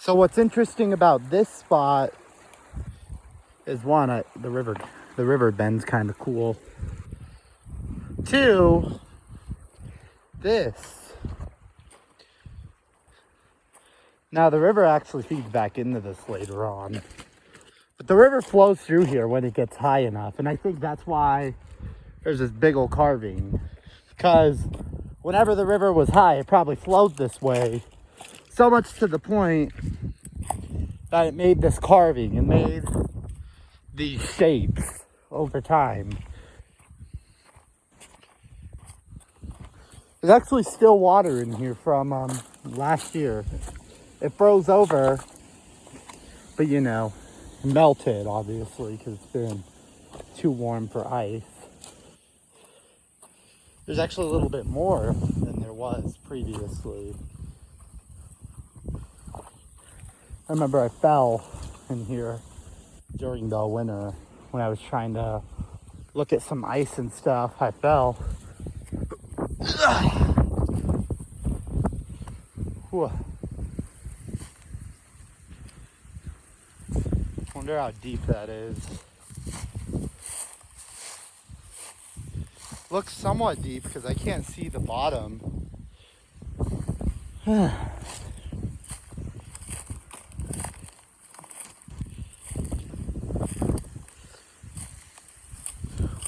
So what's interesting about this spot is one, the river bend's kind of cool. Two, this. Now the river actually feeds back into this later on. But the river flows through here when it gets high enough. And I think that's why there's this big old carving. Because whenever the river was high, it probably flowed this way. So much to the point that it made this carving and made these shapes over time. There's actually still water in here from last year. It froze over, but you know, melted obviously because it's been too warm for ice. There's actually a little bit more than there was previously. I remember I fell in here during the winter when I was trying to look at some ice and stuff. I fell. Whew. Wonder how deep that is. Looks somewhat deep because I can't see the bottom.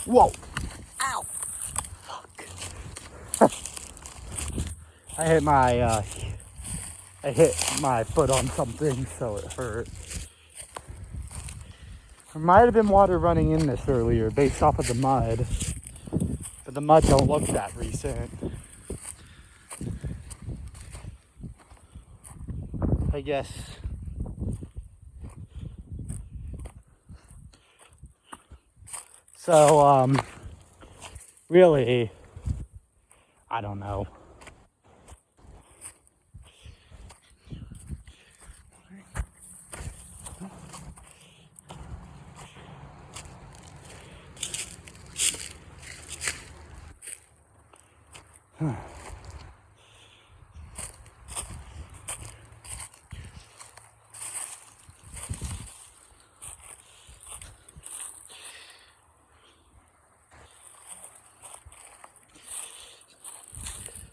Whoa! Ow! Fuck! I hit my foot on something, so it hurt. There might have been water running in this earlier based off of the mud, but the mud don't look that recent. I guess. So, really, I don't know.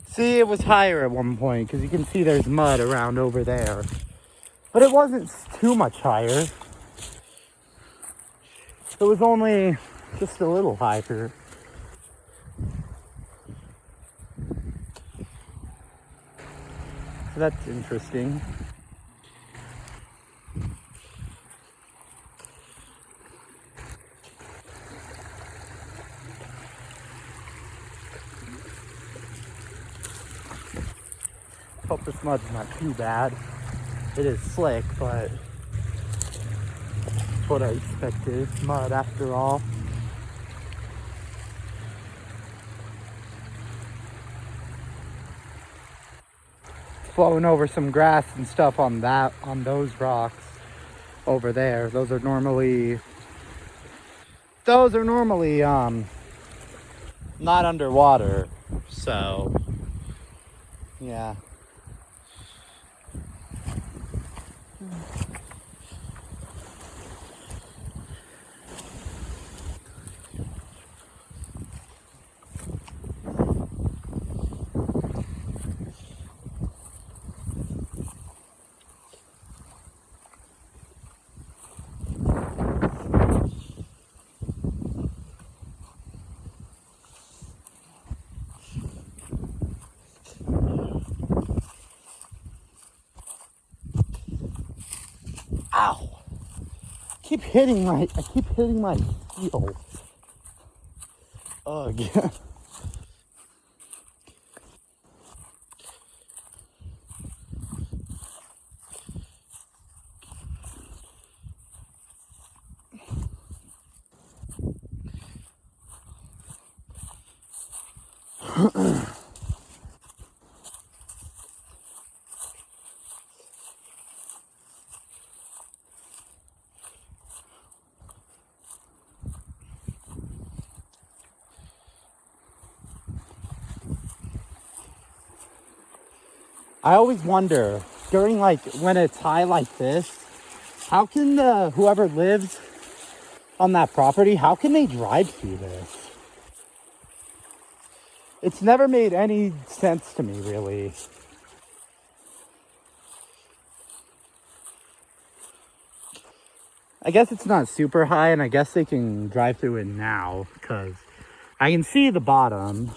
See, it was higher at one point because you can see there's mud around over there. But it wasn't too much higher. It was only just a little higher. So that's interesting. Hope this mud's not too bad. It is slick, but it's what I expected. Mud after all. Flowing over some grass and stuff on those rocks over there. Those are normally not underwater. So yeah. Ow! I keep hitting my heel. Ugh. I always wonder during like when it's high like this, how can whoever lives on that property, how can they drive through this? It's never made any sense to me, really. I guess it's not super high, and I guess they can drive through it now because I can see the bottom.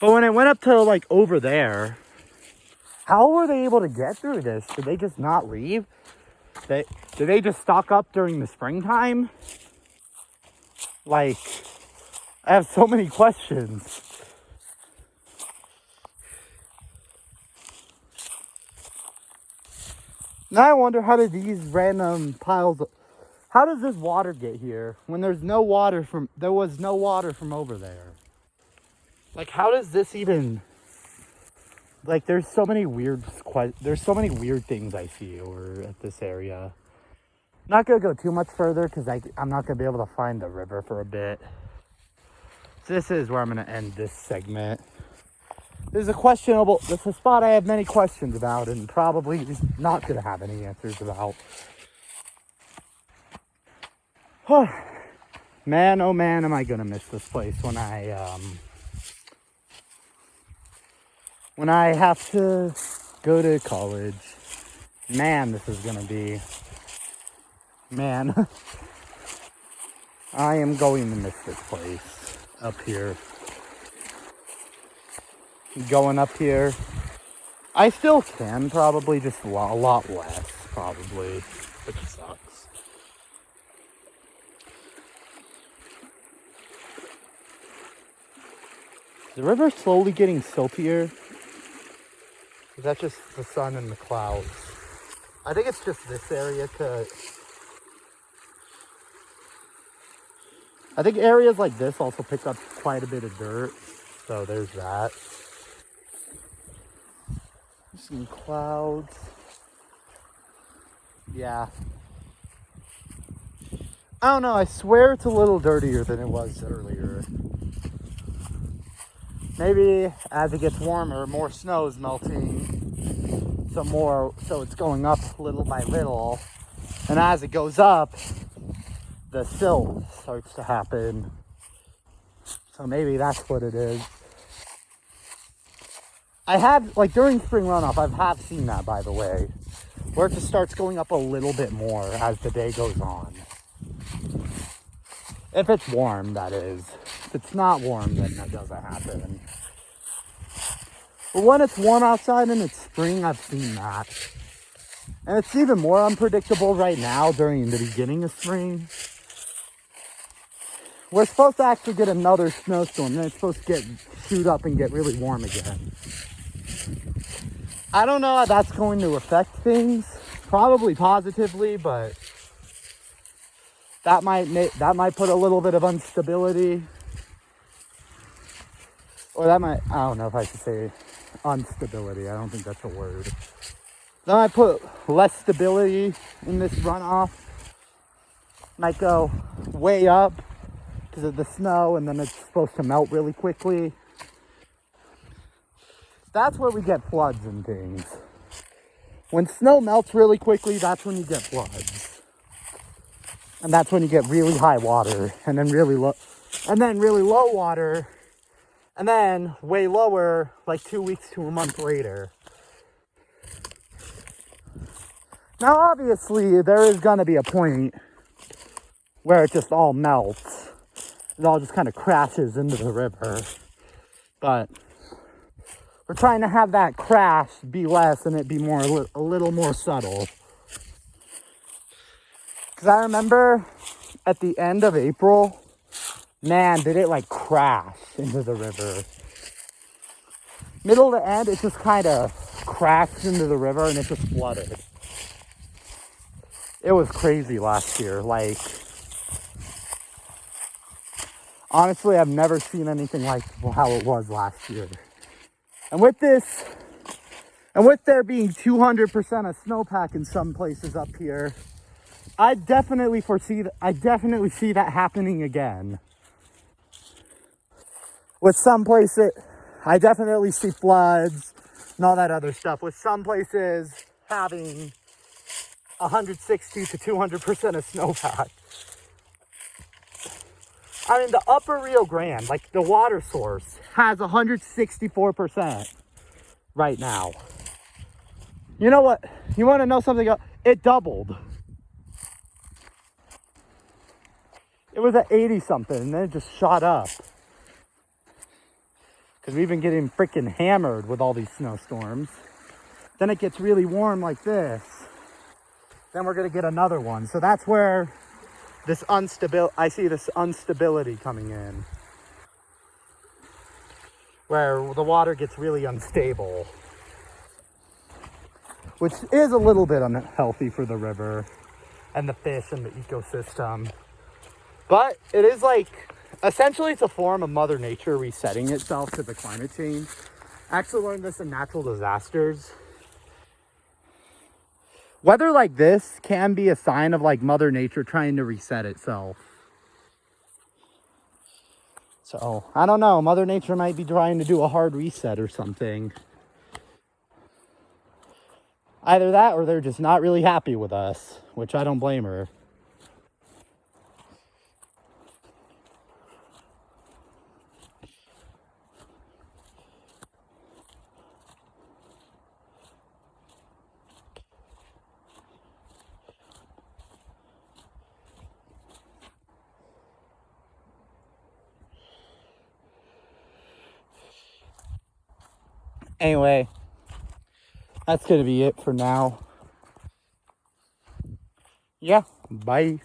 But when it went up to like over there, how were they able to get through this? Did they just not leave? Did they just stock up during the springtime? Like, I have so many questions. Now I wonder, how did these random piles, how does this water get here when there was no water from over there? Like, how does this even, like, there's so many weird things I see over at this area. Not gonna go too much further because I'm not gonna be able to find the river for a bit. So this is where I'm gonna end this segment. This is a spot I have many questions about and probably not gonna have any answers about. Man, oh man, am I gonna miss this place when I have to go to college. Man, this is gonna be, man, I am going to miss this place up here. Going up here, I still can probably, just a lot less probably, which sucks. The river's slowly getting siltier. Is that just the sun and the clouds? I think it's just this area I think areas like this also pick up quite a bit of dirt. So there's that. Some clouds. Yeah. I don't know, I swear it's a little dirtier than it was earlier. Maybe as it gets warmer, more snow is melting. So it's going up little by little. And as it goes up, the silt starts to happen. So maybe that's what it is. I have, like during spring runoff, I have seen that, by the way, where it just starts going up a little bit more as the day goes on. If it's warm, that is. If it's not warm, then that doesn't happen. But when it's warm outside and it's spring, I've seen that. And it's even more unpredictable right now during the beginning of spring. We're supposed to actually get another snowstorm, then it's supposed to shoot up and get really warm again. I don't know how that's going to affect things. Probably positively, but that might put a little bit of instability. Or that might, I don't know if I should say instability. I don't think that's a word. That might put less stability in this runoff. Might go way up because of the snow, and then it's supposed to melt really quickly. That's where we get floods and things. When snow melts really quickly, that's when you get floods. And that's when you get really high water, and then really low water, and then way lower like 2 weeks to a month later. Now, obviously, there is going to be a point where it just all melts. It all just kind of crashes into the river. But we're trying to have that crash be less and it be a little more subtle. Because I remember at the end of April, man, did it like crash into the river. Middle to end, it just kind of crashed into the river and it just flooded. It was crazy last year. Like, honestly, I've never seen anything like how it was last year. And with there being 200% of snowpack in some places up here, I definitely see that happening again. With some places, I definitely see floods. and all that other stuff, with some places having 160 to 200% of snowpack. I mean, the upper Rio Grande, like the water source, has 164% right now. You know what? You want to know something else? It doubled. It was at 80 something and then it just shot up. Because we've been getting freaking hammered with all these snowstorms. Then it gets really warm like this. Then we're going to get another one. So that's where I see this instability coming in. Where the water gets really unstable. Which is a little bit unhealthy for the river and the fish and the ecosystem. But it is like, essentially it's a form of Mother Nature resetting itself to the climate change. I actually learned this in natural disasters. Weather like this can be a sign of like Mother Nature trying to reset itself. So, I don't know, Mother Nature might be trying to do a hard reset or something. Either that or they're just not really happy with us, which I don't blame her. Anyway, that's going to be it for now. Yeah, bye.